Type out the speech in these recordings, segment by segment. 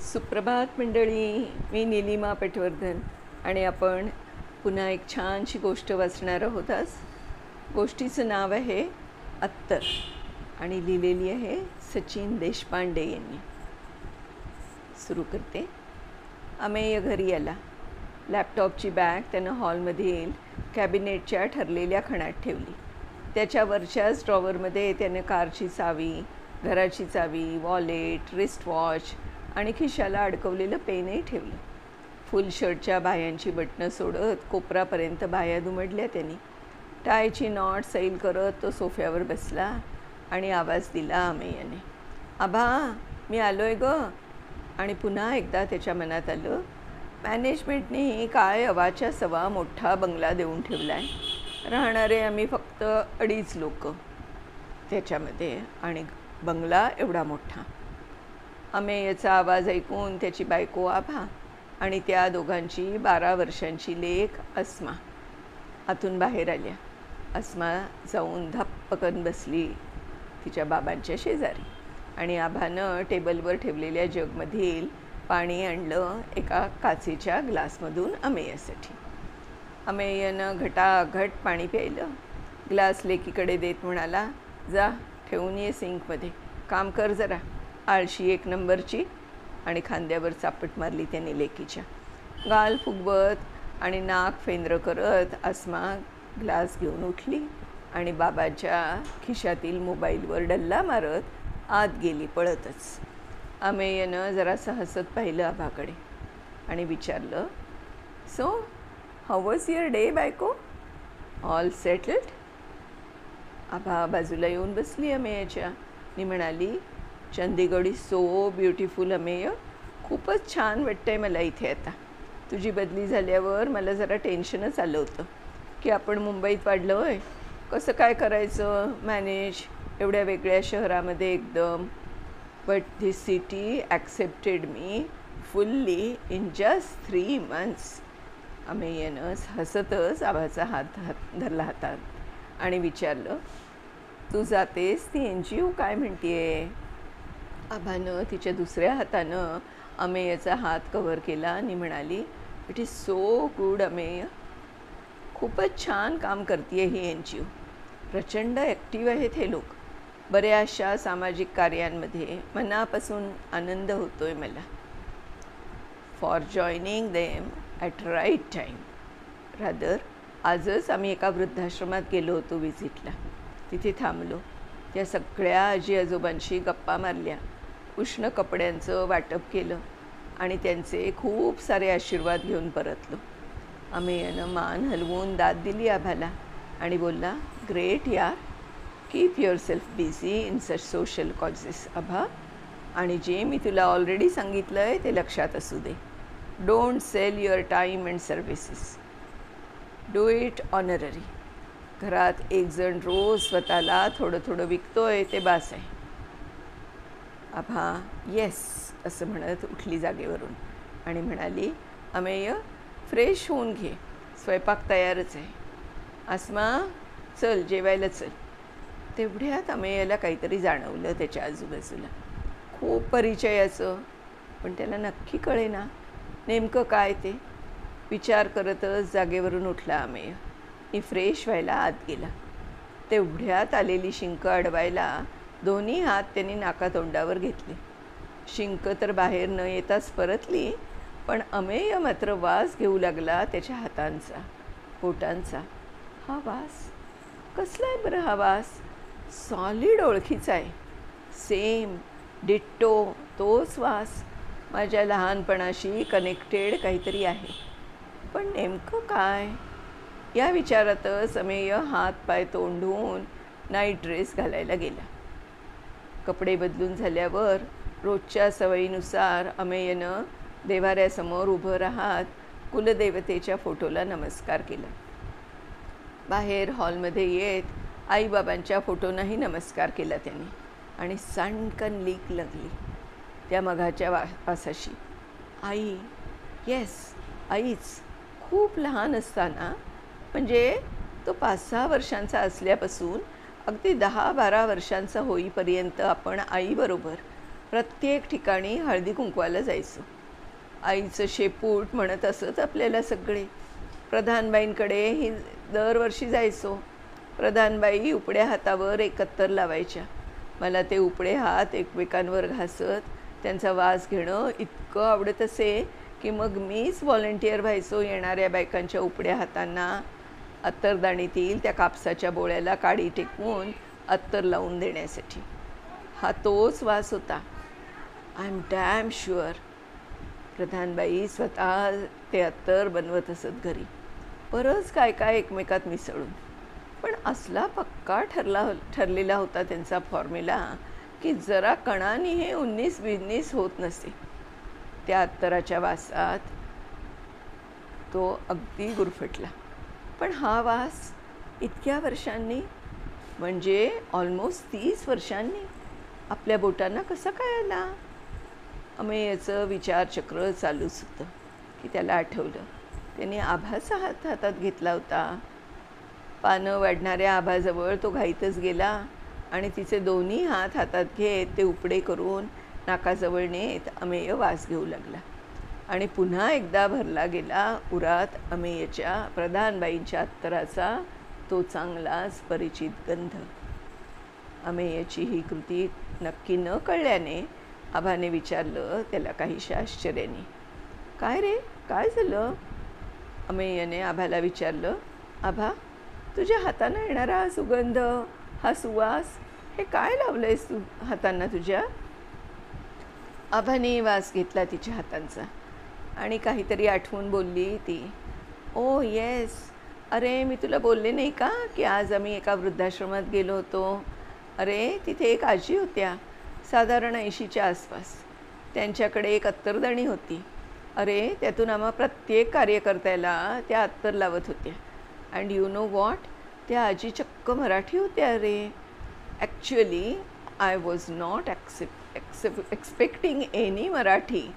सुप्रभात मंडळी. मी नीलिमा पटवर्धन आणि आपण पुन्हा एक छानशी गोष्ट वाचणार आहोत. आज गोष्टीचं नाव आहे अत्तर आणि लिहिलेली आहे सचिन देशपांडे यांनी. सुरू करते. अमेय घरी आला. लॅपटॉपची बॅग त्यानं हॉलमधील कॅबिनेटच्या ठरलेल्या खणात ठेवली. त्याच्या वरच्याच ड्रॉवरमध्ये त्यानं कारची चावी, घराची चावी, वॉलेट, रिस्टवॉच आणि खिशाला अडकवलेलं पेनही ठेवलं. फुल शर्टच्या बाह्यांची बटणं सोडत कोपरापर्यंत बाह्या दुमडल्या त्यांनी. टायची नॉट सैल करत तो सोफ्यावर बसला आणि आवाज दिला अमेयाने, आभा मी आलोय गं. आणि पुन्हा एकदा त्याच्या मनात आलं, मॅनेजमेंटने काय अवाच्या सवा मोठा बंगला देऊन ठेवला आहे. राहणारे आम्ही फक्त 2.5 लोक त्याच्यामध्ये आणि बंगला एवढा मोठा. अमेयचा आवाज ऐकून त्याची बायको आभा आणि त्या दोघांची 12 वर्षांची लेक अस्मा आतून बाहेर आल्या. अस्मा जाऊन धप्पकन बसली तिच्या बाबांच्या शेजारी आणि आभानं टेबलवर ठेवलेल्या जगमधील पाणी आणलं एका काचेच्या ग्लासमधून अमेयासाठी. अमेयनं घटाघट पाणी प्यायलं. ग्लास लेकीकडे देत म्हणाला, जा ठेवून ये सिंकमध्ये, काम कर जरा, आळशी 1 नंबरची. आणि खांद्यावर चापट मारली त्याने लेकीच्या. गाल फुगवत आणि नाक फेंद्र करत अस्मा ग्लास घेऊन उठली आणि बाबाच्या खिशातील मोबाईलवर डल्ला मारत आत गेली पळतच. अमेयनं जरासं हसत पाहिलं आभाकडे आणि विचारलं, so how was your day बायको, ऑल सेटल्ड? आभा बाजूला येऊन बसली अमेयाच्या आणि म्हणाली, Chandigarh is so beautiful Amey, खूपच छान वाटतंय मला इथे आता. तुझी बदली झाल्यावर मला जरा टेन्शनच आलं होतं की आपण मुंबईत वाढलं होय, कसं काय करायचं मॅनेज एवढ्या वेगळ्या शहरामध्ये एकदम. But this city accepted me fully in just 3 months. अमेयनं हसतच आभाचा हात धरला हातात आणि विचारलं, तू जातेस ती NGO काय म्हणतेय? आभानं तिच्या दुसऱ्या हातानं अमेयचा हात कव्हर केला आणि म्हणाली, it is so good Amey, खूपच छान काम करते ही NGO. प्रचंड ॲक्टिव्ह आहेत हे लोक. बऱ्याचशा सामाजिक कार्यांमध्ये मनापासून आनंद होतो आहे मला. For joining them at right time. Rather आजच आम्ही एका वृद्धाश्रमात गेलो होतो विजिटला. तिथे थांबलो. त्या सगळ्या आजी आजोबांशी गप्पा मारल्या, उष्ण कपड्यांचं वाटप केलं आणि त्यांचे खूप सारे आशीर्वाद घेऊन परतलो. अमेयानं मान हलवून दाद दिली आभाला आणि बोलला, ग्रेट यार, keep your self busy in such social causes Abha. आणि जे मी तुला ऑलरेडी सांगितलं आहे ते लक्षात असू दे. Don't sell your time and services, do it honorary. घरात एक जण रोज स्वतःला थोडं थोडं विकतोय ते बास आहे. आभा येस असं म्हणत उठली जागेवरून आणि म्हणाली, अमेय फ्रेश होऊन घे, स्वयंपाक तयारच आहे. अस्मा चल जेवायला चल. तेवढ्यात अमेयाला काहीतरी जाणवलं त्याच्या आजूबाजूला, खूप परिचयाचं, पण त्याला नक्की कळेना नेमकं काय ते. विचार करतच जागेवरून उठला अमेय आणि फ्रेश व्हायला आत गेला. तेवढ्यात आलेली शिंक अडवायला दोन्ही हात त्यांनी नाकातोंडावर घेतले. शिंक तर बाहेर न येताच परतली, पण अमेय मात्र वास घेऊ लागला त्याच्या हातांचा, पोटांचा. हा वास कसला आहे बरं? हा वास सॉलिड ओळखीचा आहे. सेम डिट्टो तोच वास. माझ्या लहानपणाशी कनेक्टेड काहीतरी आहे, पण नेमकं काय? या विचारातच अमेय हात पाय तोंड धुवून नाईट ड्रेस घालायला गेला. कपडे बदलून झाल्यावर रोजच्या सवयीनुसार अमेयनं देवाऱ्यासमोर उभं राहत कुलदेवतेच्या फोटोला नमस्कार केला. बाहेर हॉलमध्ये येत आईबाबांच्या फोटोंनाही नमस्कार केला त्याने आणि सणकन लीक लागली त्या मघाच्या वासाशी. आई, येस आईच. खूप लहान असताना, म्हणजे तो 5-6 वर्षांचा असल्यापासून अगदी 10-12 वर्षांचा होईपर्यंत आपण आईबरोबर प्रत्येक ठिकाणी हळदी कुंकवाला जायचो. आईचं शेपूट म्हणत असत आपल्याला सगळे. प्रधानबाईंकडे दरवर्षी जायचो. प्रधानबाई उपड्या हातावर एक अत्तर लावायच्या. मला ते उपडे हात एकमेकांवर घासत त्यांचा वास घेणं इतकं आवडत असे की मग मीच व्हॉलंटियर व्हायचो येणाऱ्या बायकांच्या उपड्या हातांना अत्तरदाणीतील त्या कापसाच्या बोळ्याला काडी टेकवून अत्तर लावून देण्यासाठी. हा तोच वास होता. आय एम डॅम शुअर प्रधानबाई स्वतः ते अत्तर बनवत असत घरी, बरंच काय काय एकमेकात मिसळून. पण असला पक्का ठरलेला होता त्यांचा फॉर्म्युला की जरा कणाने हे 19-20 होत नसे. त्या अत्तराच्या वासात तो अगदी गुरफटला. पण हा वास इतक्या वर्षांनी, म्हणजे ऑलमोस्ट 30 वर्षांनी आपल्या बोटांना कसा काय आला? अमेयचं विचारचक्र चालूच होतं की त्याला आठवलं त्याने आभाचा हात हातात घेतला होता. पानं वाढणाऱ्या आभाजवळ तो घाईतच गेला आणि तिचे दोन्ही हात हातात घेत ते उपडे करून नाकाजवळ नेत अमेय वास घेऊ लागला. आणि पुन्हा एकदा भरला गेला उरात अमेयच्या प्रधानबाईंच्या अत्तराचा तो चांगलाच परिचित गंध. अमेयची ही कृती नक्की न कळल्याने आभाने विचारलं त्याला काहीशा आश्चर्याने, काय रे, काय झालं? अमेयने आभाला विचारलं, आभा, तुझ्या हातानं येणारा हा सुगंध, हा सुवास, हे काय लावलंयस तू हातांना तुझ्या? आभाने वास घेतला तिच्या हातांचा आणि काहीतरी आठवून बोलली ती, ओ येस, अरे मी तुला बोलले नाही का की आज आम्ही एका वृद्धाश्रमात गेलो होतो. अरे तिथे एक आजी होत्या, साधारण 80च्या आसपास. त्यांच्याकडे एक अत्तरदाणी होती. अरे त्यातून आम्हा प्रत्येक कार्यकर्त्याला त्या अत्तर लावत होत्या. अँड यू नो वॉट, त्या आजी चक्क मराठी होत्या रे. Actually I was not expecting any Marathi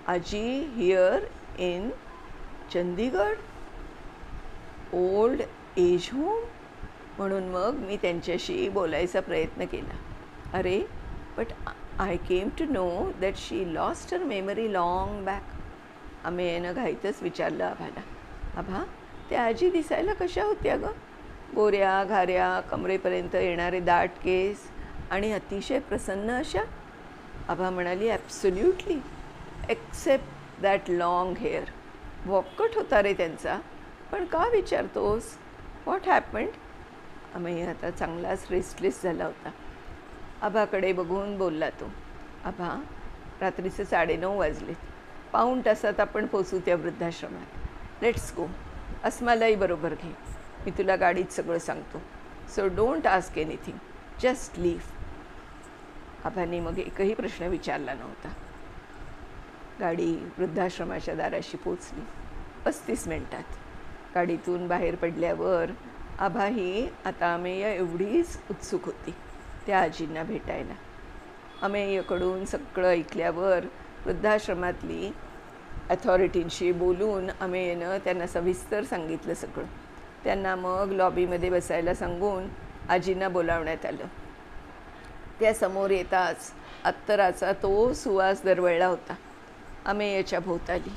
आजी here in Chandigarh old age home. म्हणून मग मी त्यांच्याशी बोलायचा प्रयत्न केला. अरे but I came to know that she lost her memory long back. अमेयनं घाईतच विचारलं आभाला, आभा त्या आजी दिसायला कशा होत्या गं? गोऱ्या घाऱ्या, कमरेपर्यंत येणारे दाट केस आणि अतिशय प्रसन्न अशा? आभा म्हणाली, absolutely, except that long hair. वॉकट होता रे त्यांचा. पण का विचारतोस? व्हॉट हॅपंड? अमेय आता चांगलाच रेस्टलेस झाला होता. आभाकडे बघून बोलला तो, आभा रात्रीचे 9:30 वाजलेत. पाऊण तासात आपण पोचू त्या वृद्धाश्रमात. Let's go. अस्मालाही बरोबर घे. मी तुला गाडीत सगळं सांगतो. So don't ask anything, just leave. आभाने मग एकही प्रश्न विचारला नव्हता. गाडी वृद्धाश्रमाच्या दाराशी पोचली 35 मिनिटात. गाडीतून बाहेर पडल्यावर आभाही आता अमेय एवढीच उत्सुक होती त्या आजींना भेटायला. अमेयकडून सगळं ऐकल्यावर वृद्धाश्रमातली अथॉरिटींशी बोलून अमेयनं त्यांना सविस्तर सांगितलं सगळं. त्यांना मग लॉबीमध्ये बसायला सांगून आजींना बोलावण्यात आलं. त्या समोर येताच अत्तराचा तो सुवास दरवळला होता अमेयच्या भोवताली.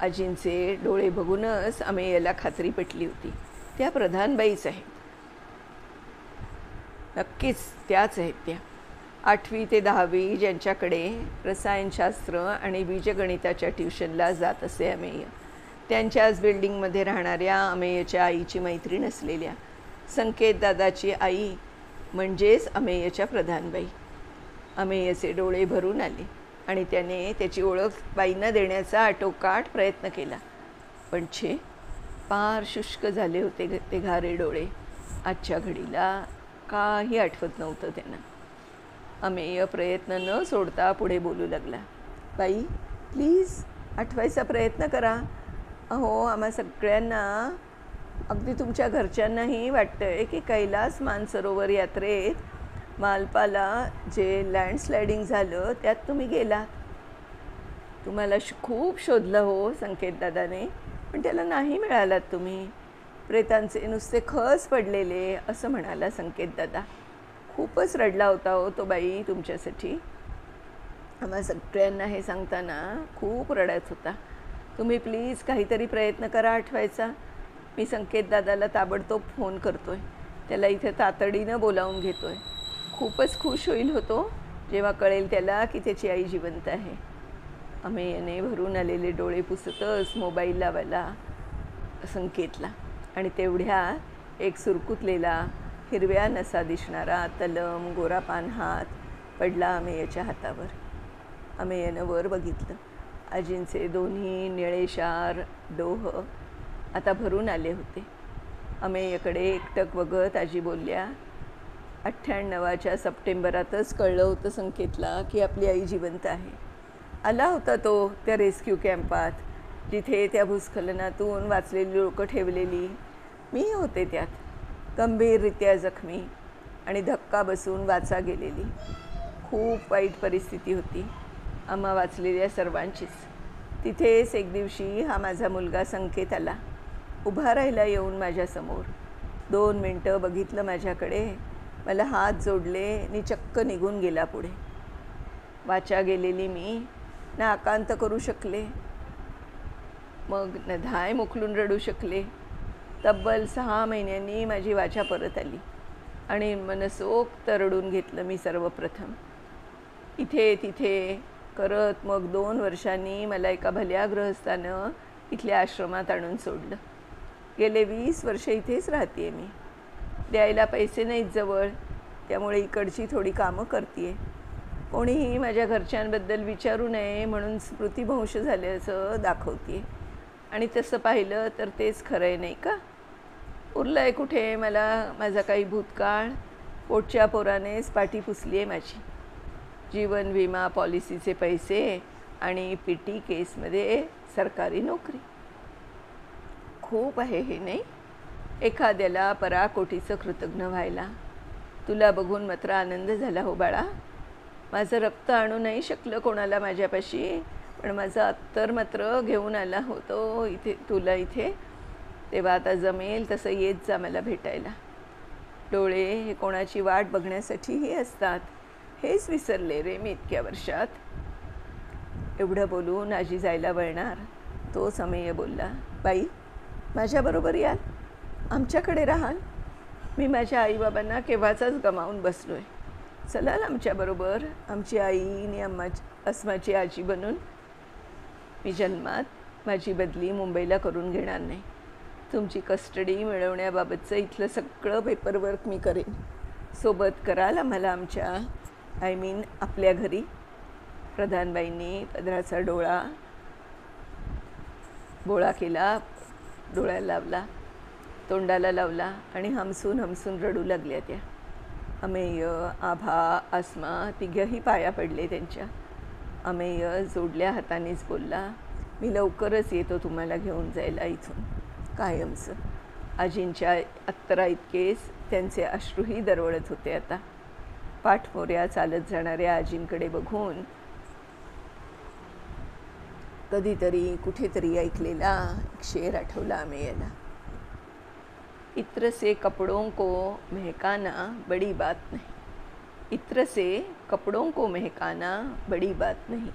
आजींचे डोळे बघूनच अमेयला खात्री पटली होती, त्या प्रधानबाईच आहेत. नक्कीच त्याच आहेत त्या. 8वी ते 10वी ज्यांच्याकडे रसायनशास्त्र आणि बीजगणिताच्या ट्युशनला जात असे अमेय, त्यांच्याच बिल्डिंगमध्ये राहणाऱ्या अमेयच्या आईची मैत्रीण असलेल्या संकेत दादाची आई म्हणजेच अमेयच्या प्रधानबाई. अमेयचे डोळे भरून आले आणि त्याने त्याची ओळख बाईंना देण्याचा आटोकाट प्रयत्न केला. पण छे, पार शुष्क झाले होते ते घारे डोळे. आजच्या घडीला काही आठवत नव्हतं त्यांना. अमेय प्रयत्न न सोडता पुढे बोलू लागला, बाई प्लीज आठवायचा प्रयत्न करा. अहो आम्हा सगळ्यांना, अगदी तुमच्या घरच्यांनाही वाटतं आहे की कैलास मानसरोवर यात्रेत मालपाला जे लँडस्लायडिंग झालं त्यात तुम्ही गेलात. तुम्हाला खूप शोधलं हो संकेतदादाने, पण त्याला नाही मिळालात तुम्ही. प्रेतांचे नुसते खच पडलेले असं म्हणाला संकेतदादा. खूपच रडला होता हो तो बाई तुमच्यासाठी. आम्हा सगळ्यांना हे सांगताना खूप रडत होता. तुम्ही प्लीज काहीतरी प्रयत्न करा आठवायचा. मी संकेत दादाला ताबडतोब फोन करतोय, त्याला इथे तातडीनं बोलावून घेतोय. खूपच खुश होईल होतो जेव्हा कळेल त्याला की त्याची आई जिवंत आहे. अमेयने भरून आलेले डोळे पुसतच मोबाईल लावायला संकेतला आणि तेवढ्यात एक सुरकुतलेला हिरव्या नसा दिसणारा तलम गोरापान हात पडला अमेयच्या हातावर. अमेयनं वर बघितलं. आजींचे दोन्ही निळेशार डोह आता भरून आले होते. अमेयकडे एकटक बघत आजी बोलल्या, 98च्या सप्टेंबरातच कळलं होतं संकेतला की आपली आई जिवंत आहे. आला होता तो त्या रेस्क्यू कॅम्पात, जिथे त्या भूस्खलनातून वाचलेली लोकं ठेवलेली. मी होते त्यात, गंभीररित्या जखमी आणि धक्का बसून वाचा गेलेली. खूप वाईट परिस्थिती होती आम्हा वाचलेल्या सर्वांचीच. तिथेच एक दिवशी हा माझा मुलगा संकेत आला. उभा राहिला येऊन माझ्यासमोर. 2 मिनटं बघितलं माझ्याकडे, मला हात जोडले आणि चक्क निघून गेला पुढे. वाचा गेलेली मी ना आकांत करू शकले, मग न धाय मोकलून रडू शकले. तब्बल 6 महिन्यांनी माझी वाचा परत आली आणि मनसोक्त रडून घेतलं मी सर्वप्रथम. इथे तिथे करत मग 2 वर्षांनी मला एका भल्या गृहस्थानं इथल्या आश्रमात आणून सोडलं. गेले 20 वर्ष इथेच राहते मी. द्यायला पैसे नाहीत जवळ, त्यामुळे इकडची थोडी कामं करते. कोणीही माझ्या घरच्यांबद्दल विचारू नये म्हणून स्मृतिभ्रंश झाल्याचं दाखवते. आणि तसं पाहिलं तर तेच खरं आहे नाही का? उरलं आहे कुठे मला माझा काही भूतकाळ? पोटच्या पोरानेच पाठी पुसली आहे माझी. जीवन विमा पॉलिसीचे पैसे आणि PT केसमध्ये सरकारी नोकरी. खूप आहे हे नाही? एखाद्याला पराकोटीचं कृतज्ञ व्हायला. तुला बघून मात्र आनंद झाला हो बाळा. माझं रक्त आणू नाही शकलं कोणाला माझ्यापाशी, पण माझं अत्तर मात्र घेऊन आला होतो इथे तुला इथे. तेव्हा आता जमेल तसं येत जा मला भेटायला. डोळे हे कोणाची वाट बघण्यासाठीही असतात, हेच विसरले रे मी इतक्या वर्षात. एवढं बोलून आजी जायला वळणार, तोच अमेय बोलला, बाई माझ्याबरोबर याल, आमच्याकडे राहाल. मी माझ्या आईबाबांना केव्हाचाच गमावून बसलो आहे. चलाल आमच्याबरोबर, आमची आई आणि अस्माची आजी बनून. मी जन्मात माझी बदली मुंबईला करून घेणार नाही. तुमची कस्टडी मिळवण्याबाबतचं इथलं सगळं पेपरवर्क मी करेन. सोबत कराल आम्हाला आमच्या आपल्या घरी. प्रधानबाईंनी पदराचा डोळा बोळा केला, डोळ्याला लावला, तोंडाला लावला आणि हमसून हमसून रडू लागल्या त्या. अमेय, आभा, आसमा तिघंही पाया पडले त्यांच्या. अमेय जोडल्या हातानेच बोलला, मी लवकरच येतो तुम्हाला घेऊन जायला इथून कायमचं. आजींच्या अत्तरा इतकेच त्यांचे अश्रूही दरवळत होते आता. पाठमोऱ्या चालत जाणाऱ्या आजींकडे बघून कधीतरी कुठेतरी ऐकलेला एक शेर आठवला अमेयला. इत्र से कपड़ों को महकाना बड़ी बात नहीं, इत्र से कपड़ों को महकाना बड़ी बात नहीं,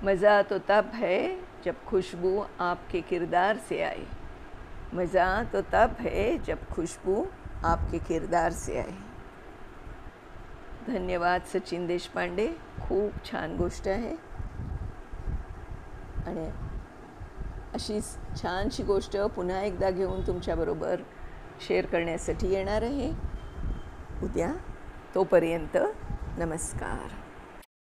मज़ा तो तब है जब खुशबू आपके किरदार से आए, मज़ा तो तब है जब खुशबू आपके किरदार से आए. धन्यवाद सचिन देशपांडे. खूप छान गोष्ट आहे आणि अशीच छानशी गोष्ट पुन्हा एकदा घेऊन तुमच्याबरोबर शेअर करण्यासाठी येणार आहे उद्या. तोपर्यंत नमस्कार.